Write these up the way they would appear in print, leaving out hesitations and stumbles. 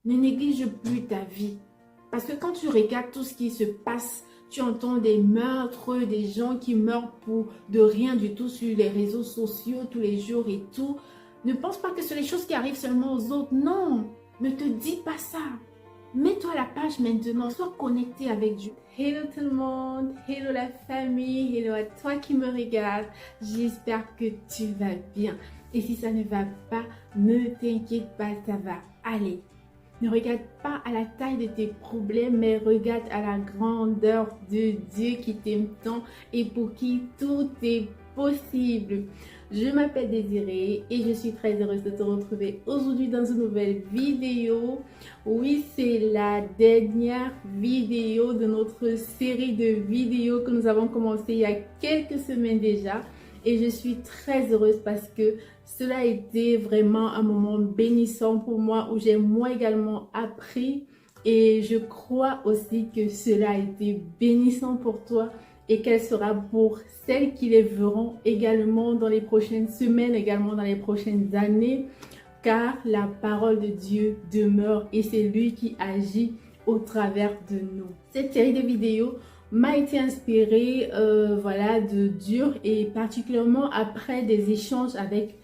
Ne néglige plus ta vie. Parce que quand tu regardes tout ce qui se passe, tu entends des meurtres, des gens qui meurent pour de rien du tout sur les réseaux sociaux tous les jours et tout. Ne pense pas que c'est les choses qui arrivent seulement aux autres. Non, ne te dis pas ça. Mets-toi à la page maintenant, sois connecté avec Dieu. Hello tout le monde, hello la famille, hello à toi qui me regarde. J'espère que tu vas bien. Et si ça ne va pas, ne t'inquiète pas, ça va aller. Ne regarde pas à la taille de tes problèmes, mais regarde à la grandeur de Dieu qui t'aime tant et pour qui tout est possible. Je m'appelle Désirée et je suis très heureuse de te retrouver aujourd'hui dans une nouvelle vidéo. Oui, c'est la dernière vidéo de notre série de vidéos que nous avons commencé il y a quelques semaines déjà. Et je suis très heureuse parce que cela a été vraiment un moment bénissant pour moi où j'ai moi également appris. Et je crois aussi que cela a été bénissant pour toi et qu'elle sera pour celles qui les verront également dans les prochaines semaines, également dans les prochaines années. Car la parole de Dieu demeure et c'est lui qui agit au travers de nous. Cette série de vidéos m'a été inspirée de Dieu et particulièrement après des échanges avec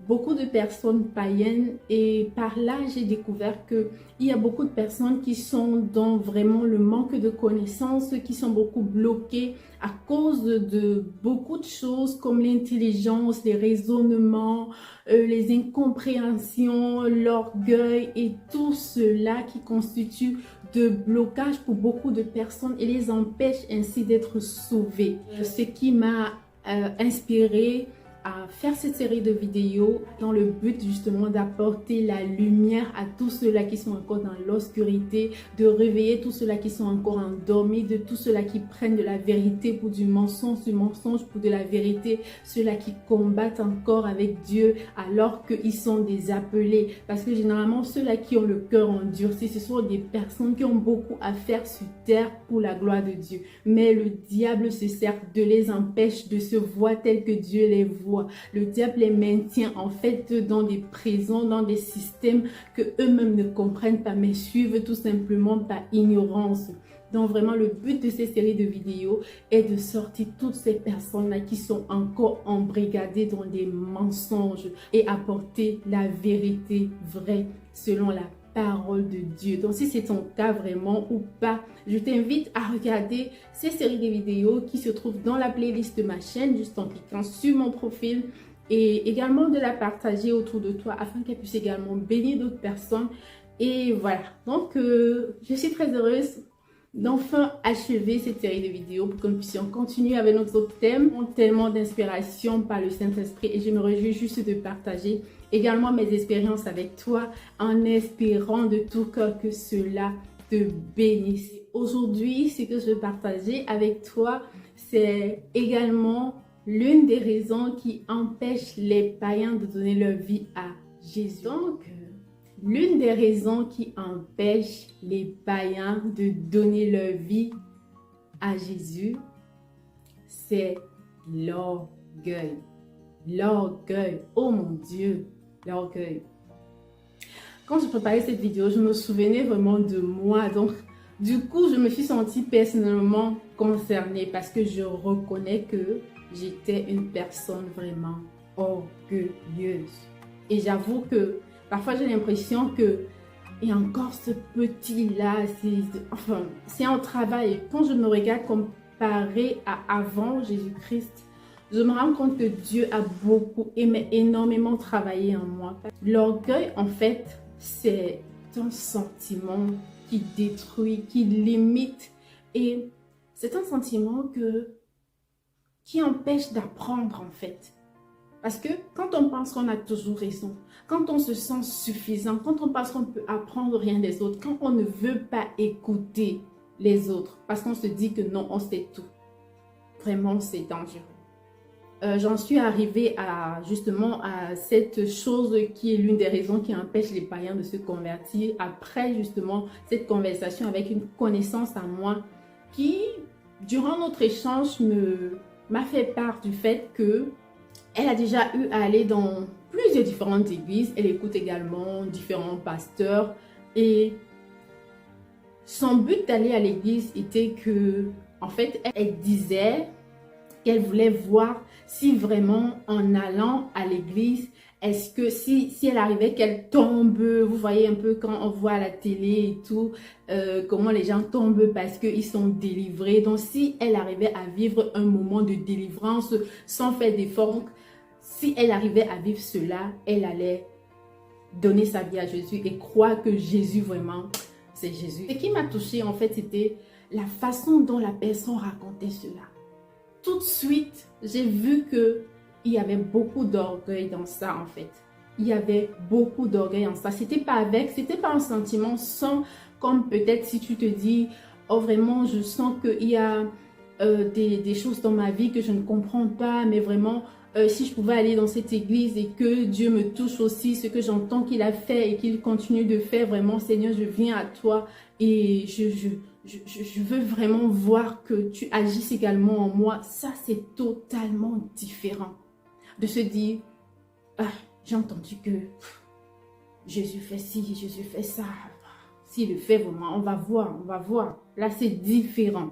beaucoup de personnes païennes et par là j'ai découvert que il y a beaucoup de personnes qui sont dans vraiment le manque de connaissances, qui sont beaucoup bloquées à cause de beaucoup de choses comme l'intelligence, les raisonnements, les incompréhensions, l'orgueil et tout cela qui constitue de blocage pour beaucoup de personnes et les empêche ainsi d'être sauvées. Ce qui m'a inspiré à faire cette série de vidéos dans le but justement d'apporter la lumière à tous ceux-là qui sont encore dans l'obscurité, de réveiller tous ceux-là qui sont encore endormis, de tous ceux-là qui prennent de la vérité pour du mensonge pour de la vérité, ceux-là qui combattent encore avec Dieu alors qu'ils sont des appelés. Parce que généralement, ceux-là qui ont le cœur endurci, ce sont des personnes qui ont beaucoup à faire sur terre pour la gloire de Dieu. Mais le diable se sert de les empêche de se voir tel que Dieu les voit. Le diable les maintient en fait dans des prisons, dans des systèmes que eux-mêmes ne comprennent pas, mais suivent tout simplement par ignorance. Donc vraiment le but de cette série de vidéos est de sortir toutes ces personnes-là qui sont encore embrigadées dans des mensonges et apporter la vérité vraie selon la parole de Dieu. Donc si c'est ton cas vraiment ou pas, je t'invite à regarder ces séries de vidéos qui se trouvent dans la playlist de ma chaîne juste en cliquant sur mon profil et également de la partager autour de toi afin qu'elle puisse également bénir d'autres personnes. Et voilà, donc je suis très heureuse d'enfin achever cette série de vidéos pour que nous puissions continuer avec notre autre thème, tellement d'inspiration par le Saint-Esprit et je me réjouis juste de partager également mes expériences avec toi en espérant de tout cœur que cela te bénisse. Aujourd'hui, ce que je veux partager avec toi, c'est également l'une des raisons qui empêche les païens de donner leur vie à Jésus. Donc, l'une des raisons qui empêche les païens de donner leur vie à Jésus, c'est l'orgueil. L'orgueil, oh mon Dieu, l'orgueil. Quand je préparais cette vidéo, je me souvenais vraiment de moi. Donc, du coup, je me suis sentie personnellement concernée parce que je reconnais que j'étais une personne vraiment orgueilleuse. Et j'avoue que parfois, j'ai l'impression que et encore ce petit-là, c'est un travail. Quand je me regarde comparé à avant Jésus-Christ, je me rends compte que Dieu a énormément travaillé en moi. L'orgueil, en fait, c'est un sentiment qui détruit, qui limite. Et c'est un sentiment qui empêche d'apprendre, en fait. Parce que quand on pense qu'on a toujours raison, quand on se sent suffisant, quand on pense qu'on peut apprendre rien des autres, quand on ne veut pas écouter les autres, parce qu'on se dit que non, on sait tout, vraiment c'est dangereux. J'en suis arrivée justement à cette chose qui est l'une des raisons qui empêche les païens de se convertir après justement cette conversation avec une connaissance à moi qui, durant notre échange, m'a fait part du fait que elle a déjà eu à aller dans plusieurs différentes églises. Elle écoute également différents pasteurs, Et son but d'aller à l'église était que, en fait, elle disait qu'elle voulait voir si vraiment en allant à l'église, est-ce que si elle arrivait qu'elle tombe, vous voyez un peu quand on voit à la télé et tout, comment les gens tombent parce qu'ils sont délivrés. Donc si elle arrivait à vivre un moment de délivrance sans faire d'effort, si elle arrivait à vivre cela, elle allait donner sa vie à Jésus et croire que Jésus vraiment, c'est Jésus. Ce qui m'a touchée en fait, c'était la façon dont la personne racontait cela. Tout de suite, j'ai vu que il y avait beaucoup d'orgueil dans ça en fait. Il y avait beaucoup d'orgueil en ça. C'était pas un sentiment sans, comme peut-être si tu te dis, oh vraiment, je sens qu'il y a des choses dans ma vie que je ne comprends pas, mais vraiment, si je pouvais aller dans cette église et que Dieu me touche aussi, ce que j'entends qu'il a fait et qu'il continue de faire, vraiment, Seigneur, je viens à toi et je veux vraiment voir que tu agisses également en moi. Ça, c'est totalement différent de se dire, ah, j'ai entendu que Jésus fait ci, Jésus fait ça. S'il le fait vraiment, on va voir, on va voir. Là, c'est différent.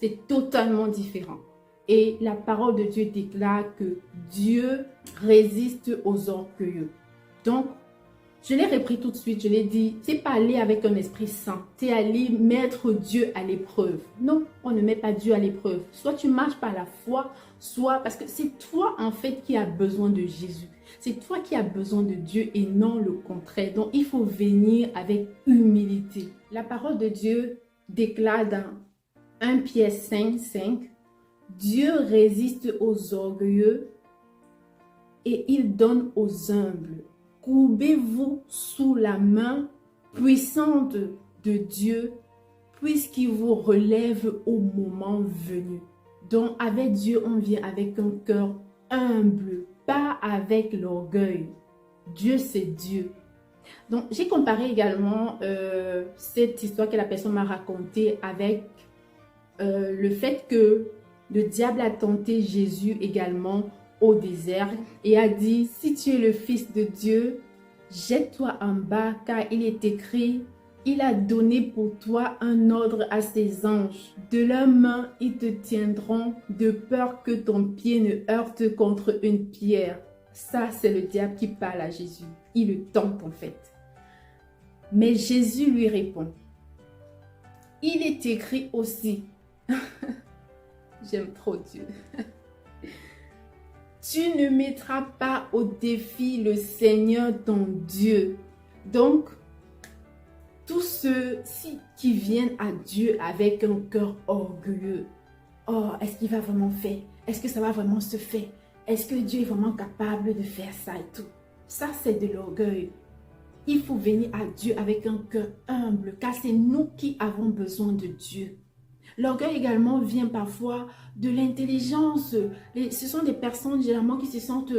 C'est totalement différent. Et la parole de Dieu déclare que Dieu résiste aux orgueilleux. Donc, je l'ai repris tout de suite, je l'ai dit, c'est pas aller avec un esprit saint, c'est aller mettre Dieu à l'épreuve. Non, on ne met pas Dieu à l'épreuve. Soit tu marches par la foi, soit parce que c'est toi en fait qui as besoin de Jésus. C'est toi qui as besoin de Dieu et non le contraire. Donc, il faut venir avec humilité. La parole de Dieu déclare dans 1 Pierre 5, 5, Dieu résiste aux orgueilleux et il donne aux humbles. Courbez-vous sous la main puissante de Dieu, puisqu'il vous relève au moment venu. Donc, avec Dieu, on vient avec un cœur humble, pas avec l'orgueil. Dieu, c'est Dieu. Donc, j'ai comparé également cette histoire que la personne m'a racontée avec le fait que le diable a tenté Jésus également au désert et a dit, si tu es le Fils de Dieu, jette-toi en bas car il est écrit, il a donné pour toi un ordre à ses anges. De leurs mains, ils te tiendront de peur que ton pied ne heurte contre une pierre. Ça, c'est le diable qui parle à Jésus. Il le tente en fait. Mais Jésus lui répond, il est écrit aussi, j'aime trop Dieu. Tu ne mettras pas au défi le Seigneur ton Dieu. Donc, tous ceux qui viennent à Dieu avec un cœur orgueilleux. Oh, est-ce qu'il va vraiment faire? Est-ce que ça va vraiment se faire? Est-ce que Dieu est vraiment capable de faire ça et tout? Ça, c'est de l'orgueil. Il faut venir à Dieu avec un cœur humble, car c'est nous qui avons besoin de Dieu. L'orgueil également vient parfois de l'intelligence. Ce sont des personnes généralement qui se sentent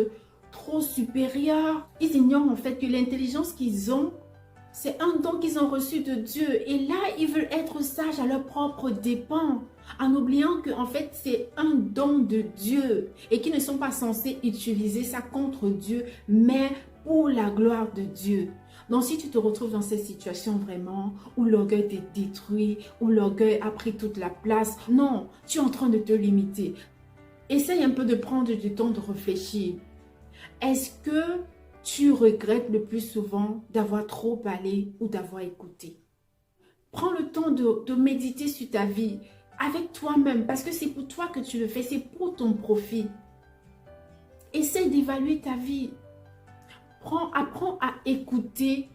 trop supérieures. Ils ignorent en fait que l'intelligence qu'ils ont, c'est un don qu'ils ont reçu de Dieu. Et là, ils veulent être sages à leurs propres dépens, en oubliant que en fait, c'est un don de Dieu et qu'ils ne sont pas censés utiliser ça contre Dieu, mais pour la gloire de Dieu. Donc, si tu te retrouves dans cette situation vraiment où l'orgueil t'est détruit, où l'orgueil a pris toute la place, non, tu es en train de te limiter. Essaye un peu de prendre du temps de réfléchir. Est-ce que tu regrettes le plus souvent d'avoir trop parlé ou d'avoir écouté? Prends le temps de méditer sur ta vie avec toi-même parce que c'est pour toi que tu le fais, c'est pour ton profit. Essaye d'évaluer ta vie. Apprends à écouter,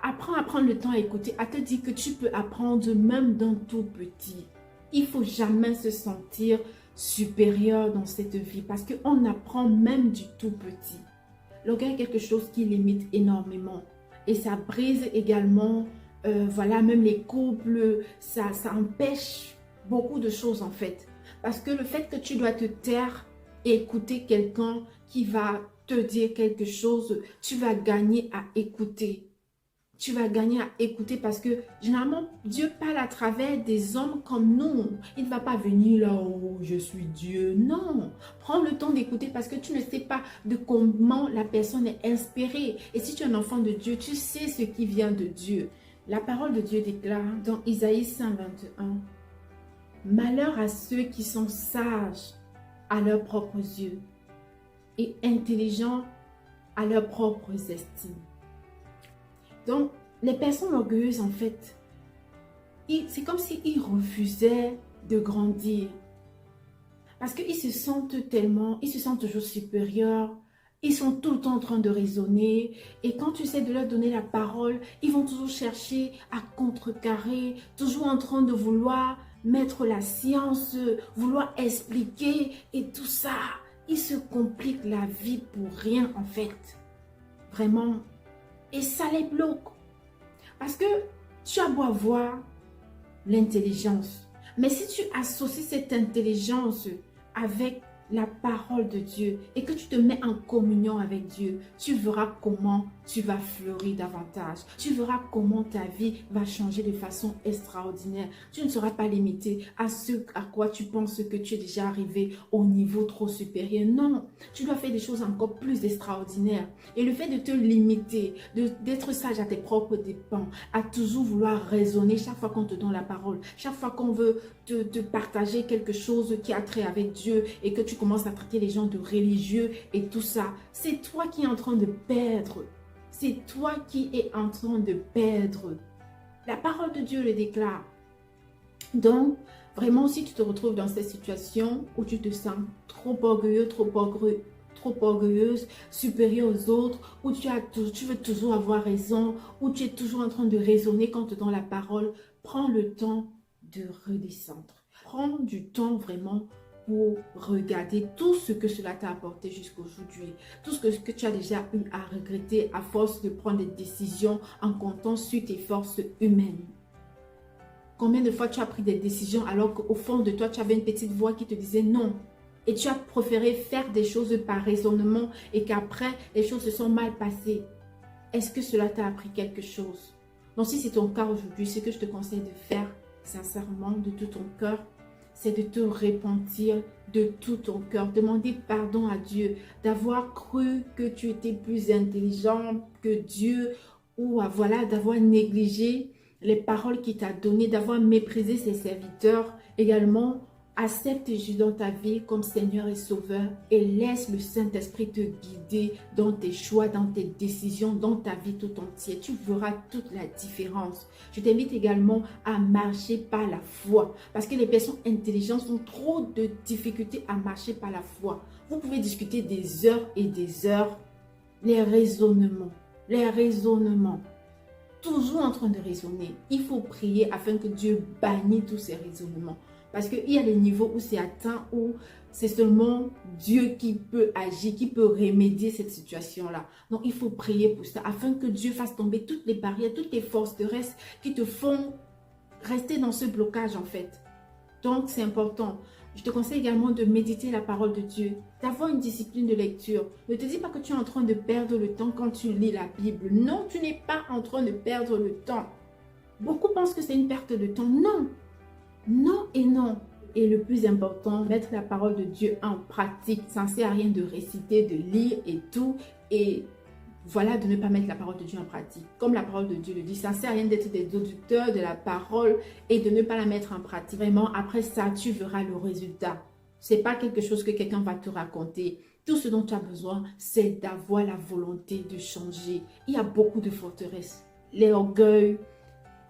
apprends à prendre le temps à écouter, à te dire que tu peux apprendre même d'un tout petit. Il ne faut jamais se sentir supérieur dans cette vie parce qu'on apprend même du tout petit. L'orgueil est quelque chose qui limite énormément et ça brise également, voilà, même les couples, ça empêche beaucoup de choses en fait. Parce que le fait que tu dois te taire et écouter quelqu'un qui va te dire quelque chose, tu vas gagner à écouter. tu vas gagner à écouter parce que généralement, Dieu parle à travers des hommes comme nous. Il ne va pas venir là, oh, je suis Dieu. Non, prends le temps d'écouter parce que tu ne sais pas de comment la personne est inspirée. Et si tu es un enfant de Dieu, tu sais ce qui vient de Dieu. La parole de Dieu déclare dans Isaïe 121, « Malheur à ceux qui sont sages à leurs propres yeux et intelligents à leurs propres estimes. » Donc, les personnes orgueilleuses, en fait, c'est comme s'ils refusaient de grandir. Parce qu'ils se sentent ils se sentent toujours supérieurs. Ils sont tout le temps en train de raisonner. Et quand tu essaies de leur donner la parole, ils vont toujours chercher à contrecarrer, toujours en train de vouloir mettre la science, vouloir expliquer et tout ça. Ils se compliquent la vie pour rien, en fait. Vraiment. Et ça les bloque. Parce que tu as beau avoir l'intelligence. Mais si tu associes cette intelligence avec la parole de Dieu et que tu te mets en communion avec Dieu, tu verras comment tu vas fleurir davantage. Tu verras comment ta vie va changer de façon extraordinaire. Tu ne seras pas limité à ce à quoi tu penses que tu es déjà arrivé au niveau trop supérieur. Non, tu dois faire des choses encore plus extraordinaires. Et le fait de te limiter, d'être sage à tes propres dépens, à toujours vouloir raisonner chaque fois qu'on te donne la parole, chaque fois qu'on veut te partager quelque chose qui a trait avec Dieu et que tu commences à traiter les gens de religieux et tout ça, c'est toi qui es en train de perdre. C'est toi qui es en train de perdre. La parole de Dieu le déclare. Donc, vraiment, si tu te retrouves dans cette situation où tu te sens trop orgueilleux, trop orgueilleuse, supérieure aux autres, où tu veux toujours avoir raison, où tu es toujours en train de raisonner quand tu donnes la parole, prends le temps de redescendre. Prends du temps vraiment pour regarder tout ce que cela t'a apporté jusqu'à aujourd'hui. Tout ce que tu as déjà eu à regretter à force de prendre des décisions en comptant sur tes forces humaines. Combien de fois tu as pris des décisions alors qu'au fond de toi, tu avais une petite voix qui te disait non. Et tu as préféré faire des choses par raisonnement et qu'après, les choses se sont mal passées. Est-ce que cela t'a appris quelque chose? Donc si c'est ton cas aujourd'hui, ce que je te conseille de faire, sincèrement, de tout ton cœur, c'est de te repentir de tout ton cœur. Demander pardon à Dieu d'avoir cru que tu étais plus intelligent que Dieu ou voilà, d'avoir négligé les paroles qu'il t'a données, d'avoir méprisé ses serviteurs. Également, accepte Jésus dans ta vie comme Seigneur et Sauveur et laisse le Saint-Esprit te guider dans tes choix, dans tes décisions, dans ta vie tout entière. Tu verras toute la différence. Je t'invite également à marcher par la foi parce que les personnes intelligentes ont trop de difficultés à marcher par la foi. Vous pouvez discuter des heures et des heures. Les raisonnements. Toujours en train de raisonner. Il faut prier afin que Dieu bannisse tous ces raisonnements. Parce qu'il y a des niveaux où c'est atteint, où c'est seulement Dieu qui peut agir, qui peut remédier cette situation-là. Donc, il faut prier pour ça, afin que Dieu fasse tomber toutes les barrières, toutes les forteresses qui te font rester dans ce blocage, en fait. Donc, c'est important. Je te conseille également de méditer la parole de Dieu, d'avoir une discipline de lecture. Ne te dis pas que tu es en train de perdre le temps quand tu lis la Bible. Non, tu n'es pas en train de perdre le temps. Beaucoup pensent que c'est une perte de temps. Non. Non et non. Et le plus important, mettre la parole de Dieu en pratique. Ça ne sert à rien de réciter, de lire et tout. Et voilà, de ne pas mettre la parole de Dieu en pratique. Comme la parole de Dieu le dit, ça ne sert à rien d'être des auditeurs de la parole et de ne pas la mettre en pratique. Vraiment, après ça, tu verras le résultat. Ce n'est pas quelque chose que quelqu'un va te raconter. Tout ce dont tu as besoin, c'est d'avoir la volonté de changer. Il y a beaucoup de forteresses. L'orgueil,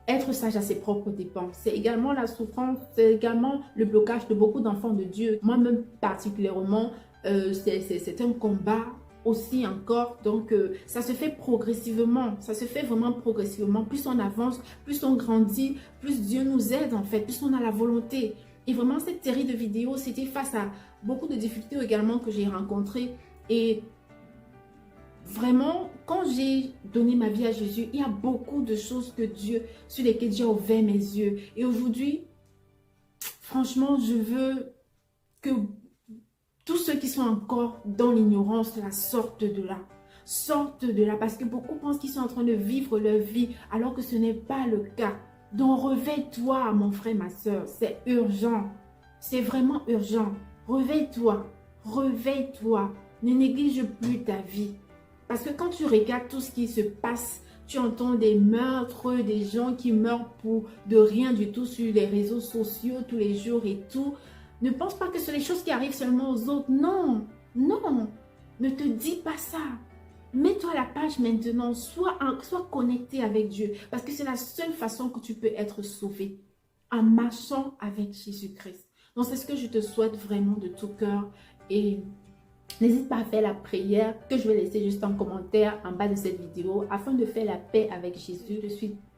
être sage à ses propres dépens, c'est également la souffrance, c'est également le blocage de beaucoup d'enfants de Dieu. Moi-même particulièrement, c'est un combat aussi encore. Donc, ça se fait progressivement, ça se fait vraiment progressivement. Plus on avance, plus on grandit, plus Dieu nous aide en fait, plus on a la volonté. Et vraiment, cette série de vidéos, c'était face à beaucoup de difficultés également que j'ai rencontrées. Et vraiment, quand j'ai donné ma vie à Jésus, il y a beaucoup de choses sur lesquelles Dieu a ouvert mes yeux. Et aujourd'hui, franchement, je veux que tous ceux qui sont encore dans l'ignorance la sortent de là. sortent de là parce que beaucoup pensent qu'ils sont en train de vivre leur vie alors que ce n'est pas le cas. Donc réveille-toi mon frère, ma soeur, c'est urgent, c'est vraiment urgent. Réveille-toi, réveille-toi, ne néglige plus ta vie. Parce que quand tu regardes tout ce qui se passe, tu entends des meurtres, des gens qui meurent pour de rien du tout sur les réseaux sociaux tous les jours et tout. Ne pense pas que ce sont les choses qui arrivent seulement aux autres. Non, non, ne te dis pas ça. Mets-toi à la page maintenant, sois connecté avec Dieu. Parce que c'est la seule façon que tu peux être sauvé, en marchant avec Jésus-Christ. Donc c'est ce que je te souhaite vraiment de tout cœur. Et n'hésite pas à faire la prière que je vais laisser juste en commentaire en bas de cette vidéo afin de faire la paix avec Jésus.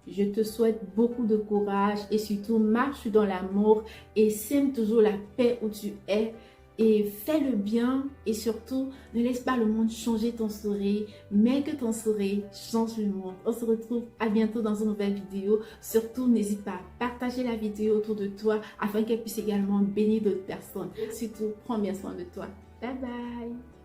Je te souhaite beaucoup de courage et surtout marche dans l'amour et sème toujours la paix où tu es et fais le bien et surtout ne laisse pas le monde changer ton sourire mais que ton sourire change le monde. On se retrouve à bientôt dans une nouvelle vidéo. Surtout n'hésite pas à partager la vidéo autour de toi afin qu'elle puisse également bénir d'autres personnes. Surtout prends bien soin de toi. Bye bye.